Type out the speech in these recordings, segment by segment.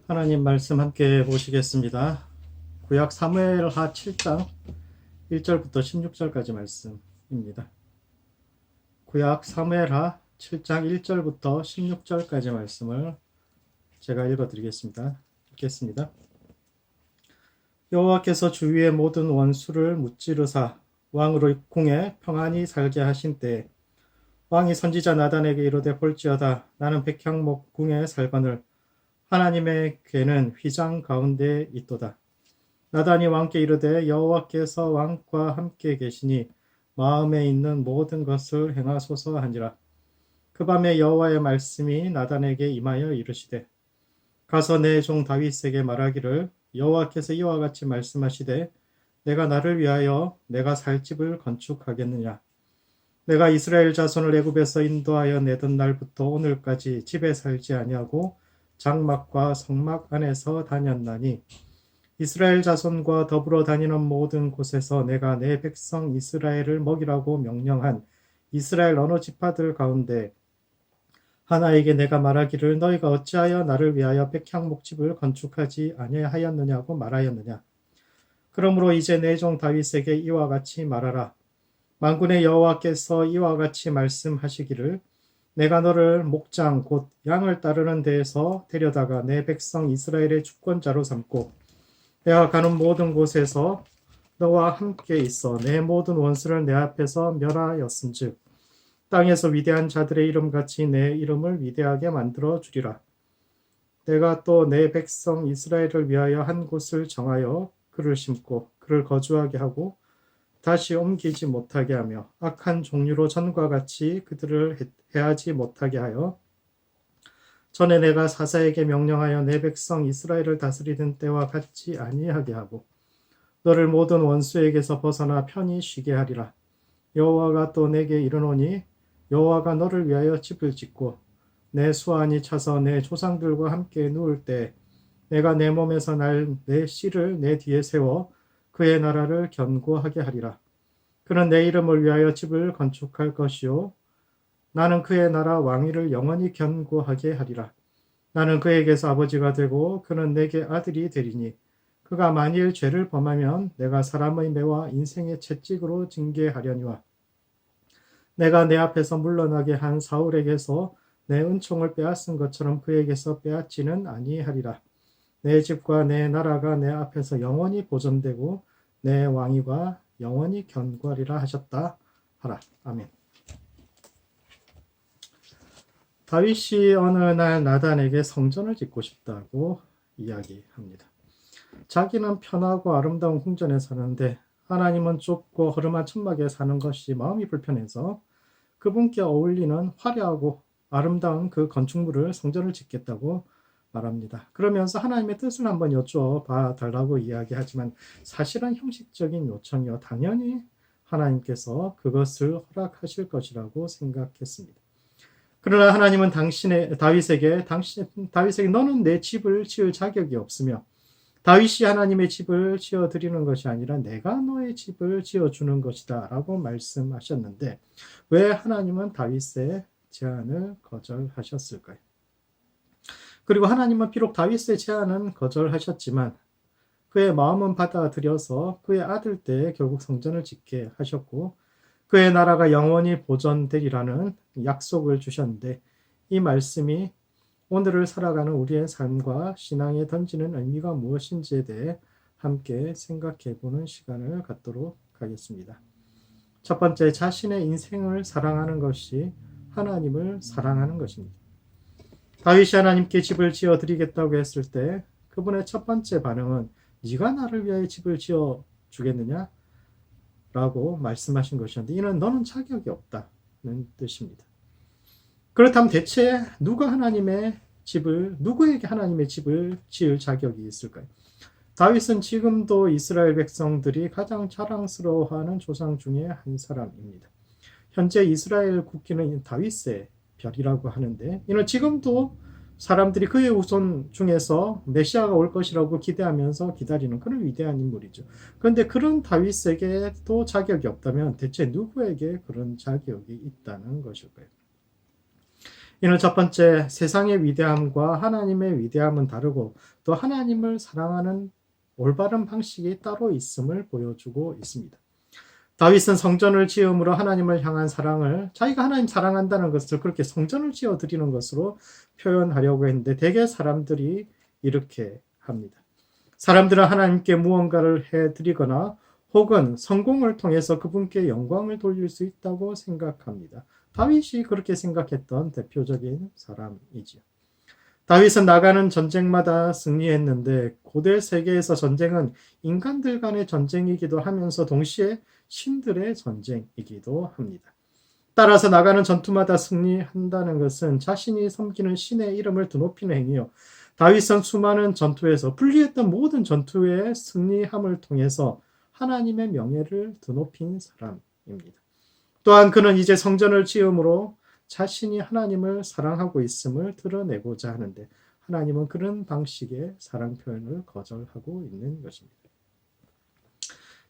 하나님 말씀 함께 보시겠습니다. 구약 사무엘하 7장 1절부터 16절까지 말씀입니다. 구약 사무엘하 7장 1절부터 16절까지 말씀을 제가 읽어드리겠습니다. 읽겠습니다. 여호와께서 주위의 모든 원수를 무찌르사 왕으로 궁에 평안히 살게 하신 때에 왕이 선지자 나단에게 이르되 볼지어다 나는 백향목 궁에 살거늘 하나님의 궤는 휘장 가운데 있도다. 나단이 왕께 이르되 여호와께서 왕과 함께 계시니 마음에 있는 모든 것을 행하소서 하니라. 그 밤에 여호와의 말씀이 나단에게 임하여 이르시되 가서 내 종 다윗에게 말하기를 여호와께서 이와 같이 말씀하시되 내가 나를 위하여 내가 살 집을 건축하겠느냐. 내가 이스라엘 자손을 애굽에서 인도하여 내던 날부터 오늘까지 집에 살지 아니하고 장막과 성막 안에서 다녔나니 이스라엘 자손과 더불어 다니는 모든 곳에서 내가 내 백성 이스라엘을 먹이라고 명령한 이스라엘 어느 지파들 가운데 하나에게 내가 말하기를 너희가 어찌하여 나를 위하여 백향목집을 건축하지 아니하였느냐고 말하였느냐. 그러므로 이제 내 종 다윗에게 이와 같이 말하라. 만군의 여호와께서 이와 같이 말씀하시기를 내가 너를 목장 곧 양을 따르는 데에서 데려다가 내 백성 이스라엘의 주권자로 삼고 내가 가는 모든 곳에서 너와 함께 있어 내 모든 원수를 내 앞에서 멸하였은즉 땅에서 위대한 자들의 이름같이 내 이름을 위대하게 만들어 주리라. 내가 또 내 백성 이스라엘을 위하여 한 곳을 정하여 그를 심고 그를 거주하게 하고 다시 옮기지 못하게 하며 악한 종류로 전과 같이 그들을 해하지 못하게 하여 전에 내가 사사에게 명령하여 내 백성 이스라엘을 다스리던 때와 같지 아니하게 하고 너를 모든 원수에게서 벗어나 편히 쉬게 하리라. 여호와가 또 내게 이르노니 여호와가 너를 위하여 집을 짓고 내 수완이 차서 내 조상들과 함께 누울 때 내가 내 몸에서 날 내 씨를 내 뒤에 세워 그의 나라를 견고하게 하리라. 그는 내 이름을 위하여 집을 건축할 것이요 나는 그의 나라 왕위를 영원히 견고하게 하리라. 나는 그에게서 아버지가 되고 그는 내게 아들이 되리니 그가 만일 죄를 범하면 내가 사람의 매와 인생의 채찍으로 징계하려니와 내가 내 앞에서 물러나게 한 사울에게서 내 은총을 빼앗은 것처럼 그에게서 빼앗지는 아니하리라. 내 집과 내 나라가 내 앞에서 영원히 보존되고 내 왕위가 영원히 견고하리라 하셨다 하라. 아멘. 다윗이 어느 날 나단에게 성전을 짓고 싶다고 이야기합니다. 자기는 편하고 아름다운 궁전에 사는데 하나님은 좁고 허름한 천막에 사는 것이 마음이 불편해서 그분께 어울리는 화려하고 아름다운 그 건축물을 성전을 짓겠다고 말합니다. 그러면서 하나님의 뜻을 한번 여쭤봐 달라고 이야기하지만 사실은 형식적인 요청이요. 당연히 하나님께서 그것을 허락하실 것이라고 생각했습니다. 그러나 하나님은 다윗에게 너는 내 집을 지을 자격이 없으며 다윗이 하나님의 집을 지어드리는 것이 아니라 내가 너의 집을 지어주는 것이다 라고 말씀하셨는데 왜 하나님은 다윗의 제안을 거절하셨을까요? 그리고 하나님은 비록 다윗의 제안은 거절하셨지만 그의 마음은 받아들여서 그의 아들 때에 결국 성전을 짓게 하셨고 그의 나라가 영원히 보존되리라는 약속을 주셨는데 이 말씀이 오늘을 살아가는 우리의 삶과 신앙에 던지는 의미가 무엇인지에 대해 함께 생각해 보는 시간을 갖도록 하겠습니다. 첫 번째, 자신의 인생을 사랑하는 것이 하나님을 사랑하는 것입니다. 다윗이 하나님께 집을 지어드리겠다고 했을 때 그분의 첫 번째 반응은 네가 나를 위하여 집을 지어주겠느냐? 라고 말씀하신 것이었는데 이는 너는 자격이 없다는 뜻입니다. 그렇다면 대체 누구에게 하나님의 집을 지을 자격이 있을까요? 다윗은 지금도 이스라엘 백성들이 가장 자랑스러워하는 조상 중에 한 사람입니다. 현재 이스라엘 국기는 다윗의 별이라고 하는데 이는 지금도 사람들이 그의 후손 중에서 메시아가 올 것이라고 기대하면서 기다리는 그런 위대한 인물이죠. 그런데 그런 다윗에게도 자격이 없다면 대체 누구에게 그런 자격이 있다는 것일까요? 이는 첫 번째, 세상의 위대함과 하나님의 위대함은 다르고 또 하나님을 사랑하는 올바른 방식이 따로 있음을 보여주고 있습니다. 다윗은 성전을 지음으로 하나님을 향한 사랑을, 자기가 하나님 사랑한다는 것을 그렇게 성전을 지어 드리는 것으로 표현하려고 했는데 대개 사람들이 이렇게 합니다. 사람들은 하나님께 무언가를 해드리거나 혹은 성공을 통해서 그분께 영광을 돌릴 수 있다고 생각합니다. 다윗이 그렇게 생각했던 대표적인 사람이지요. 다윗은 나가는 전쟁마다 승리했는데 고대 세계에서 전쟁은 인간들 간의 전쟁이기도 하면서 동시에 신들의 전쟁이기도 합니다. 따라서 나가는 전투마다 승리한다는 것은 자신이 섬기는 신의 이름을 드높이는 행위요. 다윗은 수많은 전투에서 불리했던 모든 전투의 승리함을 통해서 하나님의 명예를 드높인 사람입니다. 또한 그는 이제 성전을 지음으로 자신이 하나님을 사랑하고 있음을 드러내고자 하는데 하나님은 그런 방식의 사랑 표현을 거절하고 있는 것입니다.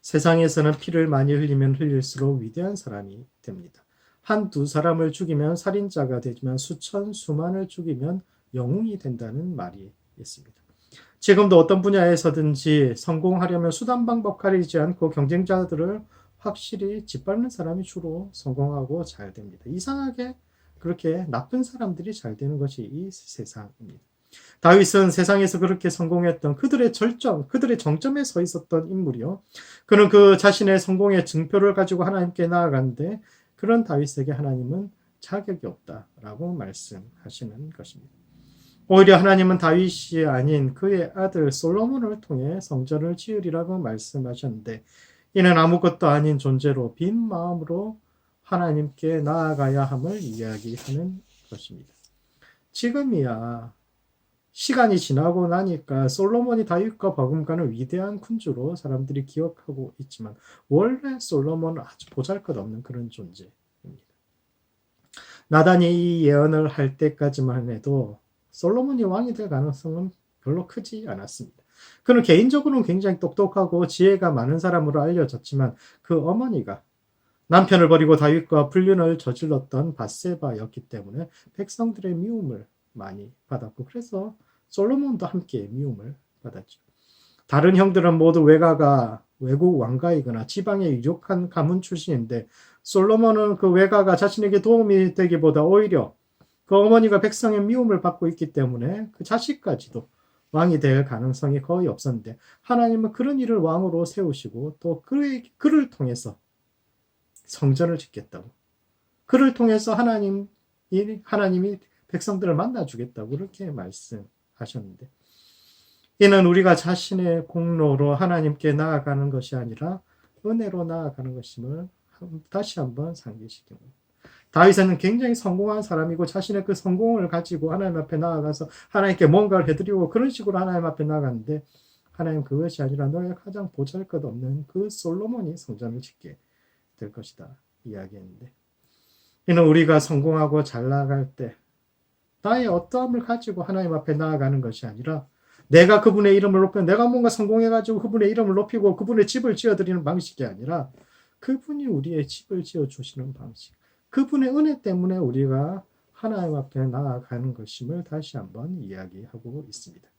세상에서는 피를 많이 흘리면 흘릴수록 위대한 사람이 됩니다. 한두 사람을 죽이면 살인자가 되지만 수천, 수만을 죽이면 영웅이 된다는 말이 있습니다. 지금도 어떤 분야에서든지 성공하려면 수단 방법 가리지 않고 경쟁자들을 확실히 짓밟는 사람이 주로 성공하고 잘 됩니다. 이상하게 그렇게 나쁜 사람들이 잘 되는 것이 이 세상입니다. 다윗은 세상에서 그렇게 성공했던 그들의 절정, 그들의 정점에 서 있었던 인물이요. 그는 그 자신의 성공의 증표를 가지고 하나님께 나아갔는데 그런 다윗에게 하나님은 자격이 없다라고 말씀하시는 것입니다. 오히려 하나님은 다윗이 아닌 그의 아들 솔로몬을 통해 성전을 지으리라고 말씀하셨는데 이는 아무것도 아닌 존재로 빈 마음으로 하나님께 나아가야 함을 이야기하는 것입니다. 지금이야 시간이 지나고 나니까 솔로몬이 다윗과 버금가는 위대한 군주로 사람들이 기억하고 있지만 원래 솔로몬은 아주 보잘것없는 그런 존재입니다. 나단이 이 예언을 할 때까지만 해도 솔로몬이 왕이 될 가능성은 별로 크지 않았습니다. 그는 개인적으로는 굉장히 똑똑하고 지혜가 많은 사람으로 알려졌지만 그 어머니가 남편을 버리고 다윗과 불륜을 저질렀던 밧세바였기 때문에 백성들의 미움을 많이 받았고 그래서 솔로몬도 함께 미움을 받았죠. 다른 형들은 모두 외국 왕가이거나 지방에 유력한 가문 출신인데 솔로몬은 그 외가가 자신에게 도움이 되기보다 오히려 그 어머니가 백성의 미움을 받고 있기 때문에 그 자식까지도 왕이 될 가능성이 거의 없었는데 하나님은 그런 일을 왕으로 세우시고 또 그를 통해서 성전을 짓겠다고 그를 통해서 하나님이 백성들을 만나주겠다고 그렇게 말씀하셨는데 이는 우리가 자신의 공로로 하나님께 나아가는 것이 아니라 은혜로 나아가는 것임을 다시 한번 상기시킵니다. 다윗은 굉장히 성공한 사람이고 자신의 그 성공을 가지고 하나님 앞에 나아가서 하나님께 뭔가를 해드리고 그런 식으로 하나님 앞에 나아갔는데 하나님 그것이 아니라 너의 가장 보잘것없는 그 솔로몬이 성전을 짓게 될 것이다 이야기했는데 이는 우리가 성공하고 잘 나아갈 때 나의 어떠함을 가지고 하나님 앞에 나아가는 것이 아니라 내가 그분의 이름을 높이고 내가 뭔가 성공해가지고 그분의 이름을 높이고 그분의 집을 지어드리는 방식이 아니라 그분이 우리의 집을 지어주시는 방식 그분의 은혜 때문에 우리가 하나님 앞에 나아가는 것임을 다시 한번 이야기하고 있습니다.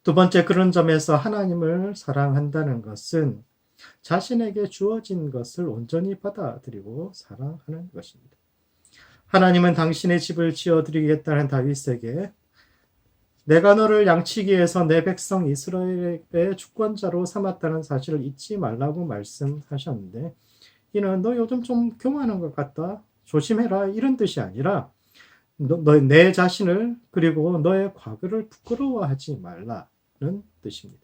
두 번째 그런 점에서 하나님을 사랑한다는 것은 자신에게 주어진 것을 온전히 받아들이고 사랑하는 것입니다. 하나님은 당신의 집을 지어드리겠다는 다윗에게 내가 너를 양치기 위해서 내 백성 이스라엘의 주권자로 삼았다는 사실을 잊지 말라고 말씀하셨는데 이는 너 요즘 좀 교만한 것 같다. 조심해라. 이런 뜻이 아니라 내 자신을 그리고 너의 과거를 부끄러워하지 말라는 뜻입니다.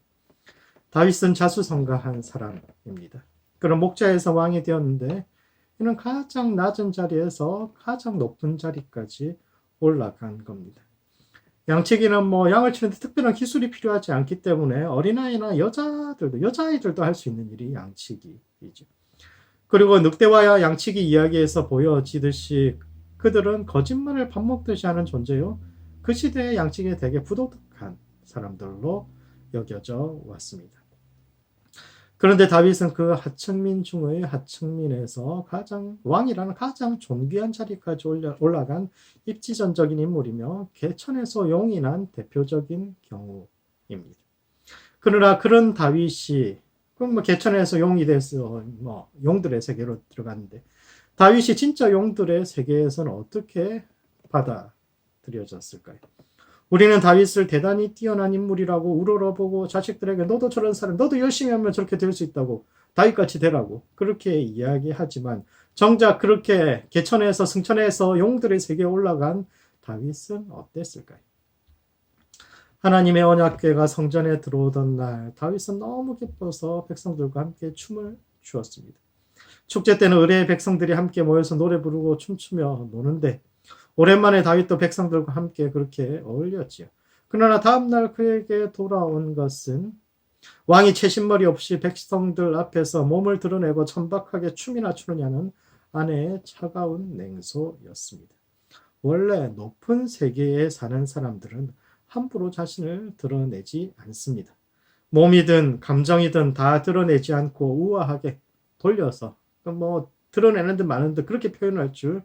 다윗은 자수성가한 사람입니다. 그런 목자에서 왕이 되었는데 이는 가장 낮은 자리에서 가장 높은 자리까지 올라간 겁니다. 양치기는 양을 치는데 특별한 기술이 필요하지 않기 때문에 어린아이나 여자아이들도 할 수 있는 일이 양치기이죠. 그리고 늑대와 양치기 이야기에서 보여지듯이 그들은 거짓말을 밥 먹듯이 하는 존재요. 그 시대의 양치기에 되게 부도덕한 사람들로 여겨져 왔습니다. 그런데 다윗은 그 하층민 중의 하층민에서 왕이라는 가장 존귀한 자리까지 올라간 입지전적인 인물이며 개천에서 용이 난 대표적인 경우입니다. 그러나 그런 다윗이 뭐 개천에서 용이 돼서 뭐 용들의 세계로 들어갔는데 다윗이 진짜 용들의 세계에서는 어떻게 받아들여졌을까요? 우리는 다윗을 대단히 뛰어난 인물이라고 우러러보고 자식들에게 너도 저런 사람, 너도 열심히 하면 저렇게 될 수 있다고, 다윗같이 되라고 그렇게 이야기하지만 정작 그렇게 개천에서 승천해서 용들의 세계에 올라간 다윗은 어땠을까요? 하나님의 언약궤가 성전에 들어오던 날 다윗은 너무 기뻐서 백성들과 함께 춤을 추었습니다. 축제 때는 의뢰의 백성들이 함께 모여서 노래 부르고 춤추며 노는데 오랜만에 다윗도 백성들과 함께 그렇게 어울렸지요. 그러나 다음날 그에게 돌아온 것은 왕이 채신머리 없이 백성들 앞에서 몸을 드러내고 천박하게 춤이나 추느냐는 아내의 차가운 냉소였습니다. 원래 높은 세계에 사는 사람들은 함부로 자신을 드러내지 않습니다. 몸이든 감정이든 다 드러내지 않고 우아하게 돌려서 뭐 드러내는 듯 마는 듯 그렇게 표현할 줄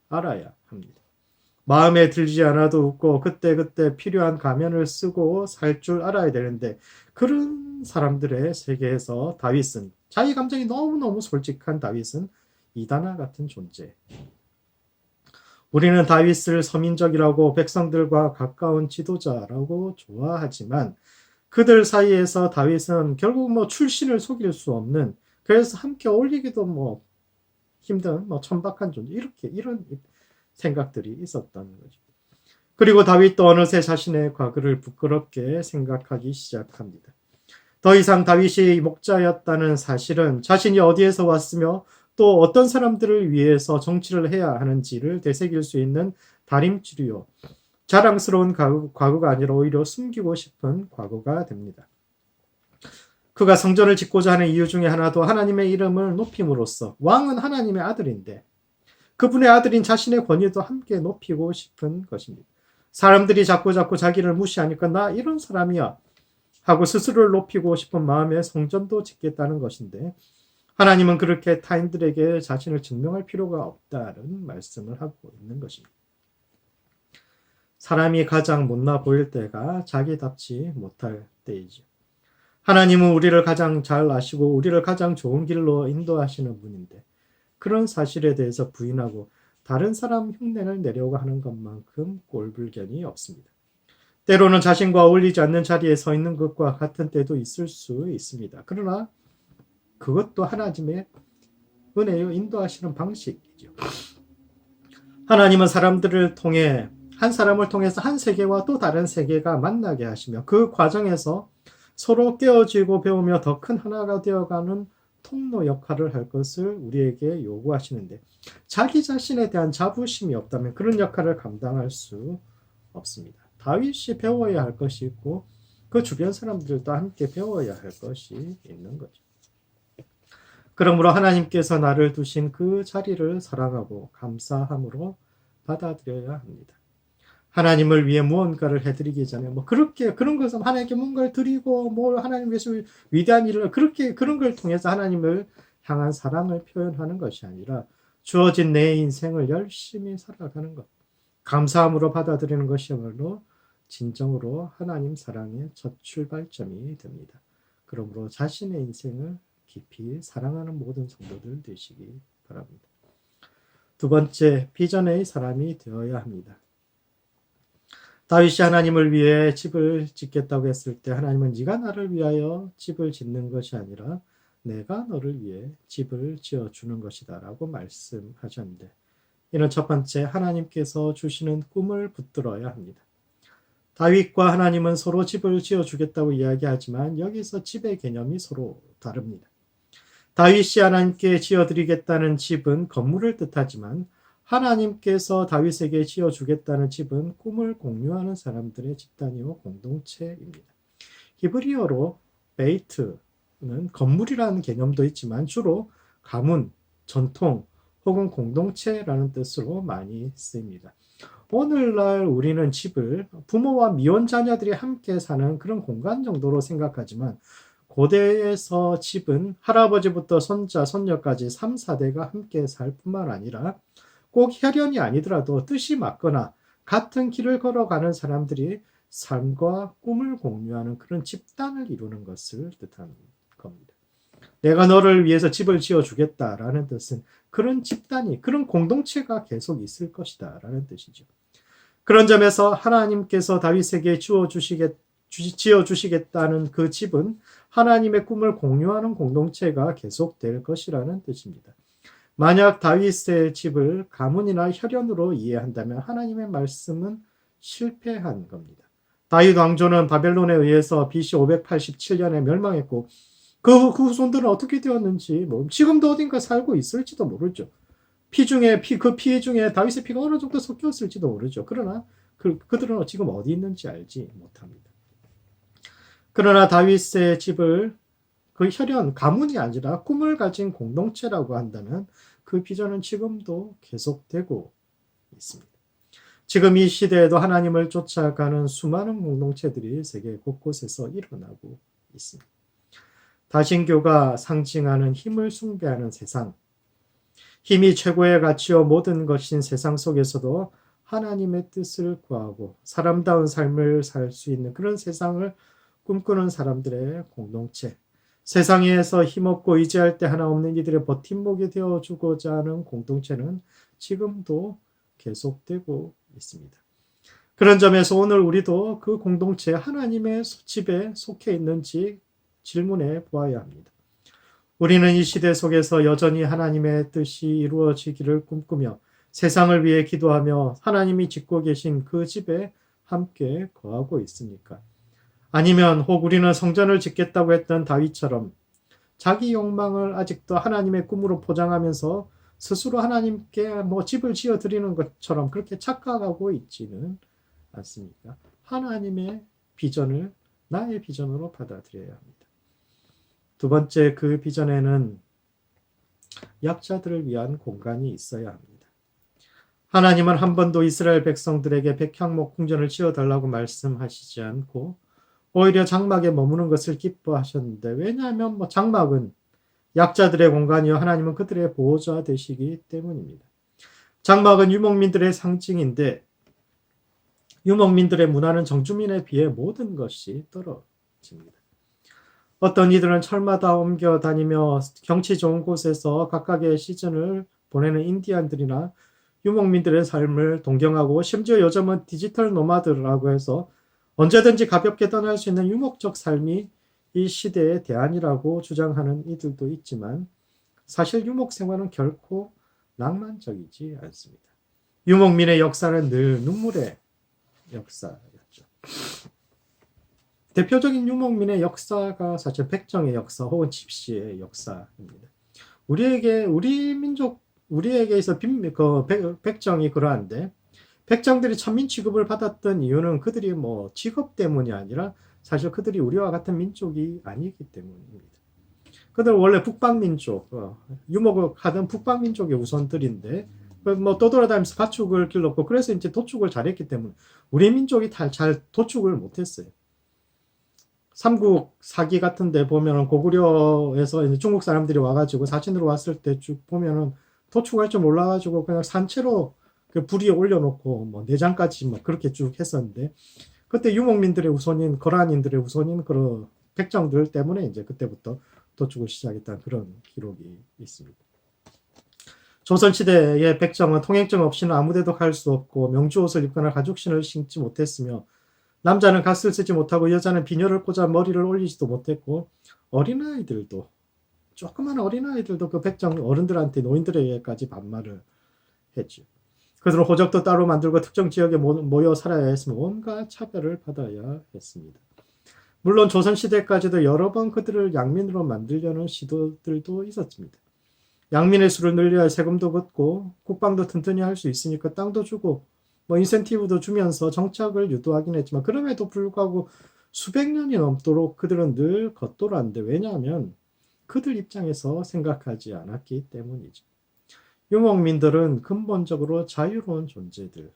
알아야 합니다. 마음에 들지 않아도 웃고 그때그때 필요한 가면을 쓰고 살 줄 알아야 되는데 그런 사람들의 세계에서 다윗은 자기 감정이 너무너무 솔직한 다윗은 이단아 같은 존재. 우리는 다윗을 서민적이라고 백성들과 가까운 지도자라고 좋아하지만 그들 사이에서 다윗은 결국 뭐 출신을 속일 수 없는 그래서 함께 어울리기도 뭐 힘든 뭐 천박한 존재 이런 생각들이 있었던 거죠. 그리고 다윗도 어느새 자신의 과거를 부끄럽게 생각하기 시작합니다. 더 이상 다윗이 목자였다는 사실은 자신이 어디에서 왔으며 또 어떤 사람들을 위해서 정치를 해야 하는지를 되새길 수 있는 다림질이요. 자랑스러운 과거가 아니라 오히려 숨기고 싶은 과거가 됩니다. 그가 성전을 짓고자 하는 이유 중에 하나도 하나님의 이름을 높임으로써 왕은 하나님의 아들인데 그분의 아들인 자신의 권위도 함께 높이고 싶은 것입니다. 사람들이 자꾸 자기를 무시하니까 나 이런 사람이야 하고 스스로를 높이고 싶은 마음에 성전도 짓겠다는 것인데 하나님은 그렇게 타인들에게 자신을 증명할 필요가 없다는 말씀을 하고 있는 것입니다. 사람이 가장 못나 보일 때가 자기답지 못할 때이죠. 하나님은 우리를 가장 잘 아시고 우리를 가장 좋은 길로 인도하시는 분인데 그런 사실에 대해서 부인하고 다른 사람 흉내를 내려고 하는 것만큼 꼴불견이 없습니다. 때로는 자신과 어울리지 않는 자리에 서 있는 것과 같은 때도 있을 수 있습니다. 그러나 그것도 하나님의 은혜요 인도하시는 방식이죠. 하나님은 사람들을 통해 한 사람을 통해서 한 세계와 또 다른 세계가 만나게 하시며 그 과정에서 서로 깨어지고 배우며 더 큰 하나가 되어가는 통로 역할을 할 것을 우리에게 요구하시는데 자기 자신에 대한 자부심이 없다면 그런 역할을 감당할 수 없습니다. 다윗이 배워야 할 것이 있고 그 주변 사람들도 함께 배워야 할 것이 있는 거죠. 그러므로 하나님께서 나를 두신 그 자리를 사랑하고 감사함으로 받아들여야 합니다. 하나님을 위해 무언가를 해드리기 전에 뭐 그렇게 그런 것은 하나님께 뭔가를 드리고 뭘 하나님 위해서 위대한 일을 그렇게 그런 걸 통해서 하나님을 향한 사랑을 표현하는 것이 아니라 주어진 내 인생을 열심히 살아가는 것 감사함으로 받아들이는 것이야말로 진정으로 하나님 사랑의 첫 출발점이 됩니다. 그러므로 자신의 인생을 깊이 사랑하는 모든 성도들 되시기 바랍니다. 두 번째, 비전의 사람이 되어야 합니다. 다윗이 하나님을 위해 집을 짓겠다고 했을 때 하나님은 네가 나를 위하여 집을 짓는 것이 아니라 내가 너를 위해 집을 지어주는 것이다 라고 말씀하셨는데 이는 첫 번째 하나님께서 주시는 꿈을 붙들어야 합니다. 다윗과 하나님은 서로 집을 지어주겠다고 이야기하지만 여기서 집의 개념이 서로 다릅니다. 다윗이 하나님께 지어드리겠다는 집은 건물을 뜻하지만 하나님께서 다윗에게 지어주겠다는 집은 꿈을 공유하는 사람들의 집단이요 공동체입니다. 히브리어로 베이트는 건물이라는 개념도 있지만 주로 가문, 전통 혹은 공동체라는 뜻으로 많이 쓰입니다. 오늘날 우리는 집을 부모와 미혼 자녀들이 함께 사는 그런 공간 정도로 생각하지만 고대에서 집은 할아버지부터 손자, 손녀까지 3, 4대가 함께 살 뿐만 아니라 꼭 혈연이 아니더라도 뜻이 맞거나 같은 길을 걸어가는 사람들이 삶과 꿈을 공유하는 그런 집단을 이루는 것을 뜻하는 겁니다. 내가 너를 위해서 집을 지어주겠다라는 뜻은 그런 집단이, 그런 공동체가 계속 있을 것이다 라는 뜻이죠. 그런 점에서 하나님께서 다윗에게 지어주시겠다는 그 집은 하나님의 꿈을 공유하는 공동체가 계속될 것이라는 뜻입니다. 만약 다윗의 집을 가문이나 혈연으로 이해한다면 하나님의 말씀은 실패한 겁니다. 다윗 왕조는 바벨론에 의해서 BC 587년에 멸망했고 그 후손들은 어떻게 되었는지 지금도 어딘가 살고 있을지도 모르죠. 그 피 중에 다윗의 피가 어느 정도 섞였을지도 모르죠. 그러나 그들은 지금 어디 있는지 알지 못합니다. 그러나 다윗의 집을 그 혈연, 가문이 아니라 꿈을 가진 공동체라고 한다면 그 비전은 지금도 계속되고 있습니다. 지금 이 시대에도 하나님을 쫓아가는 수많은 공동체들이 세계 곳곳에서 일어나고 있습니다. 다신교가 상징하는 힘을 숭배하는 세상, 힘이 최고의 가치요 모든 것인 세상 속에서도 하나님의 뜻을 구하고 사람다운 삶을 살 수 있는 그런 세상을 꿈꾸는 사람들의 공동체, 세상에서 힘없고 의지할 때 하나 없는 이들의 버팀목이 되어주고자 하는 공동체는 지금도 계속되고 있습니다. 그런 점에서 오늘 우리도 그 공동체 하나님의 집에 속해 있는지 질문해 보아야 합니다. 우리는 이 시대 속에서 여전히 하나님의 뜻이 이루어지기를 꿈꾸며 세상을 위해 기도하며 하나님이 짓고 계신 그 집에 함께 거하고 있습니까? 아니면 혹 우리는 성전을 짓겠다고 했던 다윗처럼 자기 욕망을 아직도 하나님의 꿈으로 포장하면서 스스로 하나님께 집을 지어 드리는 것처럼 그렇게 착각하고 있지는 않습니까? 하나님의 비전을 나의 비전으로 받아들여야 합니다. 두 번째, 그 비전에는 약자들을 위한 공간이 있어야 합니다. 하나님은 한 번도 이스라엘 백성들에게 백향목 궁전을 지어달라고 말씀하시지 않고 오히려 장막에 머무는 것을 기뻐하셨는데, 왜냐하면 장막은 약자들의 공간이요 하나님은 그들의 보호자 되시기 때문입니다. 장막은 유목민들의 상징인데 유목민들의 문화는 정주민에 비해 모든 것이 떨어집니다. 어떤 이들은 철마다 옮겨 다니며 경치 좋은 곳에서 각각의 시즌을 보내는 인디안들이나 유목민들의 삶을 동경하고 심지어 요즘은 디지털 노마드라고 해서 언제든지 가볍게 떠날 수 있는 유목적 삶이 이 시대의 대안이라고 주장하는 이들도 있지만 사실 유목 생활은 결코 낭만적이지 않습니다. 유목민의 역사는 늘 눈물의 역사였죠. 대표적인 유목민의 역사가 사실 백정의 역사 혹은 집시의 역사입니다. 우리에게 있어 백정이 그러한데 백정들이 천민 취급을 받았던 이유는 그들이 직업 때문이 아니라 사실 그들이 우리와 같은 민족이 아니기 때문입니다. 그들은 원래 북방민족, 유목을 하던 북방민족의 우선들인데 떠돌아다니면서 가축을 길렀고 그래서 이제 도축을 잘했기 때문에 우리 민족이 잘 도축을 못했어요. 삼국 사기 같은 데 보면은 고구려에서 이제 중국 사람들이 와가지고 사신으로 왔을 때 쭉 보면은 도축할 줄 몰라가지고 그냥 산채로 그 불 위에 올려놓고 내장까지 그렇게 쭉 했었는데 그때 유목민들의 우선인 거란인들의 우선인 그런 백정들 때문에 이제 그때부터 도축을 시작했다는 그런 기록이 있습니다. 조선시대의 백정은 통행증 없이는 아무데도 갈 수 없고 명주옷을 입거나 가죽신을 신지 못했으며 남자는 갓을 쓰지 못하고 여자는 비녀를 꽂아 머리를 올리지도 못했고 조그만 어린아이들도 그 백정 어른들한테 노인들에게까지 반말을 했죠. 그들은 호적도 따로 만들고 특정 지역에 모여 살아야 했으며 온갖 차별을 받아야 했습니다. 물론 조선시대까지도 여러 번 그들을 양민으로 만들려는 시도들도 있었습니다. 양민의 수를 늘려야 세금도 걷고 국방도 튼튼히 할 수 있으니까 땅도 주고 인센티브도 주면서 정착을 유도하긴 했지만 그럼에도 불구하고 수백 년이 넘도록 그들은 늘 겉돌았는데 왜냐하면 그들 입장에서 생각하지 않았기 때문이죠. 유목민들은 근본적으로 자유로운 존재들.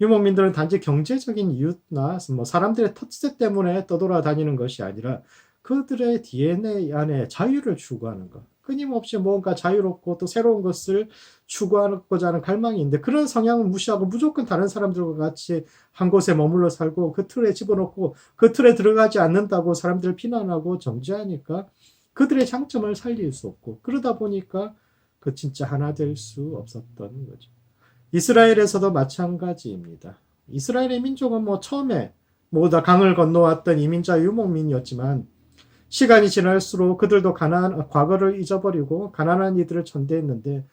유목민들은 단지 경제적인 이유나 사람들의 텃세 때문에 떠돌아다니는 것이 아니라 그들의 DNA 안에 자유를 추구하는 것. 끊임없이 뭔가 자유롭고 또 새로운 것을 추구하고자 하는 갈망이 있는데 그런 성향을 무시하고 무조건 다른 사람들과 같이 한 곳에 머물러 살고 그 틀에 집어넣고 그 틀에 들어가지 않는다고 사람들을 비난하고 정죄하니까 그들의 장점을 살릴 수 없고 그러다 보니까 그 진짜 하나 될 수 없었던 거죠. 이스라엘에서도 마찬가지입니다. 이스라엘의 민족은 뭐 처음에 다 강을 건너왔던 이민자 유목민이었지만 시간이 지날수록 그들도 과거를 잊어버리고 가난한 이들을 천대했는데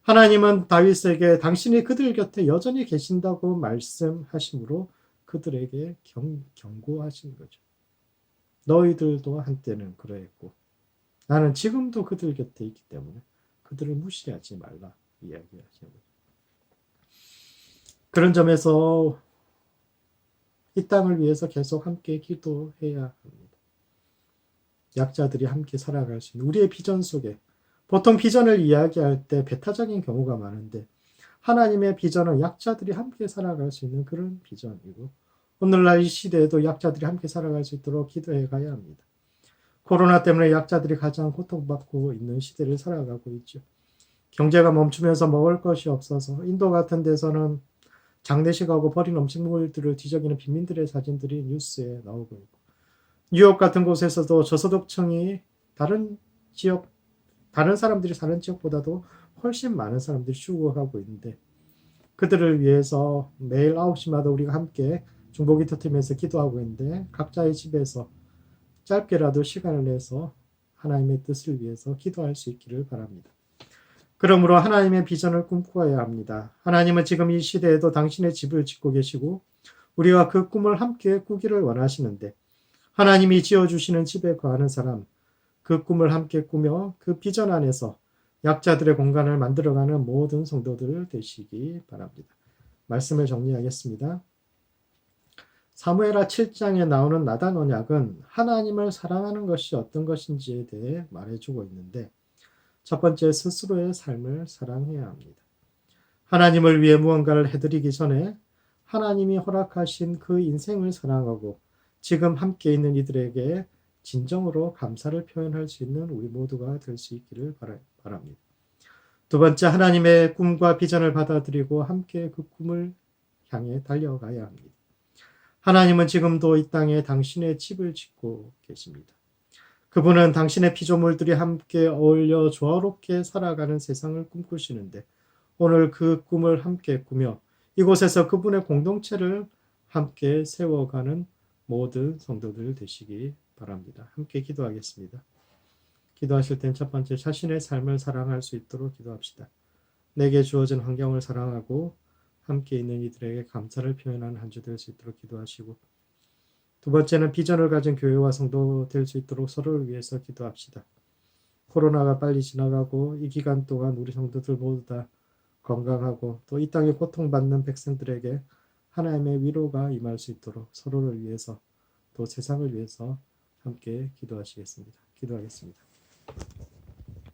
하나님은 다윗에게 당신이 그들 곁에 여전히 계신다고 말씀하심으로 그들에게 경고하신 거죠. 너희들도 한때는 그러했고 나는 지금도 그들 곁에 있기 때문에 그들을 무시하지 말라 이야기하시는 거죠. 그런 점에서 이 땅을 위해서 계속 함께 기도해야 합니다. 약자들이 함께 살아갈 수 있는 우리의 비전 속에 보통 비전을 이야기할 때 배타적인 경우가 많은데 하나님의 비전은 약자들이 함께 살아갈 수 있는 그런 비전이고 오늘날 이 시대에도 약자들이 함께 살아갈 수 있도록 기도해 가야 합니다. 코로나 때문에 약자들이 가장 고통받고 있는 시대를 살아가고 있죠. 경제가 멈추면서 먹을 것이 없어서 인도 같은 데서는 장례식하고 버린 음식물들을 뒤적이는 빈민들의 사진들이 뉴스에 나오고 있고 뉴욕 같은 곳에서도 저소득층이 다른 사람들이 사는 지역보다도 훨씬 많은 사람들이 죽어가고 있는데 그들을 위해서 매일 9시마다 우리가 함께 중보기 터트리면서 기도하고 있는데 각자의 집에서 짧게라도 시간을 내서 하나님의 뜻을 위해서 기도할 수 있기를 바랍니다. 그러므로 하나님의 비전을 꿈꾸어야 합니다. 하나님은 지금 이 시대에도 당신의 집을 짓고 계시고 우리가 그 꿈을 함께 꾸기를 원하시는데 하나님이 지어주시는 집에 거하는 사람, 그 꿈을 함께 꾸며 그 비전 안에서 약자들의 공간을 만들어가는 모든 성도들 되시기 바랍니다. 말씀을 정리하겠습니다. 사무엘하 7장에 나오는 나단 언약은 하나님을 사랑하는 것이 어떤 것인지에 대해 말해주고 있는데 첫 번째, 스스로의 삶을 사랑해야 합니다. 하나님을 위해 무언가를 해드리기 전에 하나님이 허락하신 그 인생을 사랑하고 지금 함께 있는 이들에게 진정으로 감사를 표현할 수 있는 우리 모두가 될 수 있기를 바랍니다. 두 번째, 하나님의 꿈과 비전을 받아들이고 함께 그 꿈을 향해 달려가야 합니다. 하나님은 지금도 이 땅에 당신의 집을 짓고 계십니다. 그분은 당신의 피조물들이 함께 어울려 조화롭게 살아가는 세상을 꿈꾸시는데 오늘 그 꿈을 함께 꾸며 이곳에서 그분의 공동체를 함께 세워가는 모든 성도들 되시기 바랍니다. 함께 기도하겠습니다. 기도하실 땐 첫 번째 자신의 삶을 사랑할 수 있도록 기도합시다. 내게 주어진 환경을 사랑하고 함께 있는 이들에게 감사를 표현하는 한 주 될 수 있도록 기도하시고 두 번째는 비전을 가진 교회와 성도 될 수 있도록 서로를 위해서 기도합시다. 코로나가 빨리 지나가고 이 기간 동안 우리 성도들 모두 다 건강하고 또 이 땅에 고통받는 백성들에게 하나님의 위로가 임할 수 있도록 서로를 위해서 또 세상을 위해서 함께 기도하시겠습니다. 기도하겠습니다.